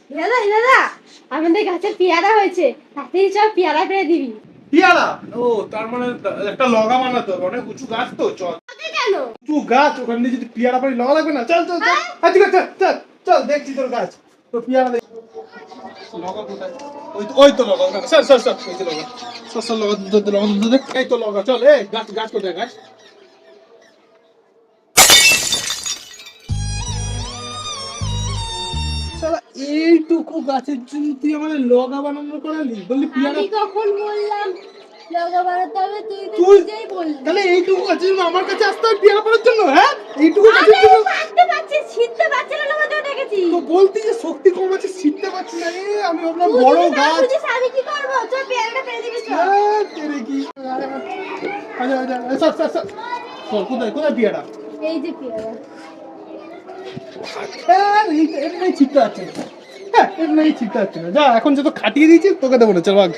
দাদা দাদা আমাদের গাছে পেয়ারা হয়েছে, তাড়াতাড়ি চল পেয়ারা পেরে দিবি। পেয়ারা? ও তার মানে একটা লগা বানাতে হবে, অনেক উঁচু গাছ তো, চল। কেন? উঁচু গাছ, ওখানে দিয়ে যদি পেয়ারা পারি লগা লাগবে না? চল চল চল, ঠিক আছে চল চল, দেখছি তোর গাছ, তো পেয়ারা দেখ। লগা কোথায়? ওই তো লগা, স্যার স্যার স্যার, ওই তো লগা, স্যার স্যার, লগা দুধ লগা দুধ, এই তো লগা, চল। এই গাছ গাছ কোথায় গাছ? শালা এইটুকু গাছের জন্য তুই আমাদের লগা বানানো করালি, বললি পেয়ারা? আমি কখন বললাম লগা বানাতে হবে? তুই তো তুই নিজেই বললি। তাহলে এইটুকু গাছের জন্য আমার কাছে আসতে হয় পেয়ারা পাড়ার জন্য? হ্যাঁ, এইটুকু গাছের জন্য? পারতে পারছি, ছিঁড়তে পারছি না, লগা ধরে রেখেছি। তো বলতি যে শক্তি কম আছে, ছিটতে পারছি না রে, আমি ভাবলাম তুই বড় যদি না গাছ। বুঝিস আমি কি করবো? চল পেয়ারাটা পেরে দিবি চল। তেরে কি, আচ্ছা আচ্ছা, স্যার স্যার স্যার, চল, কোথায় কোথায় পেয়ারা? এই যে পেয়ারা। এর নেই ছিটতে পারছে না, হ্যাঁ এর নেই ছিটতে পারছে না, যা এখন যত খাটিয়ে দিয়েছিস তোকে দেবো না, চল ভাগ।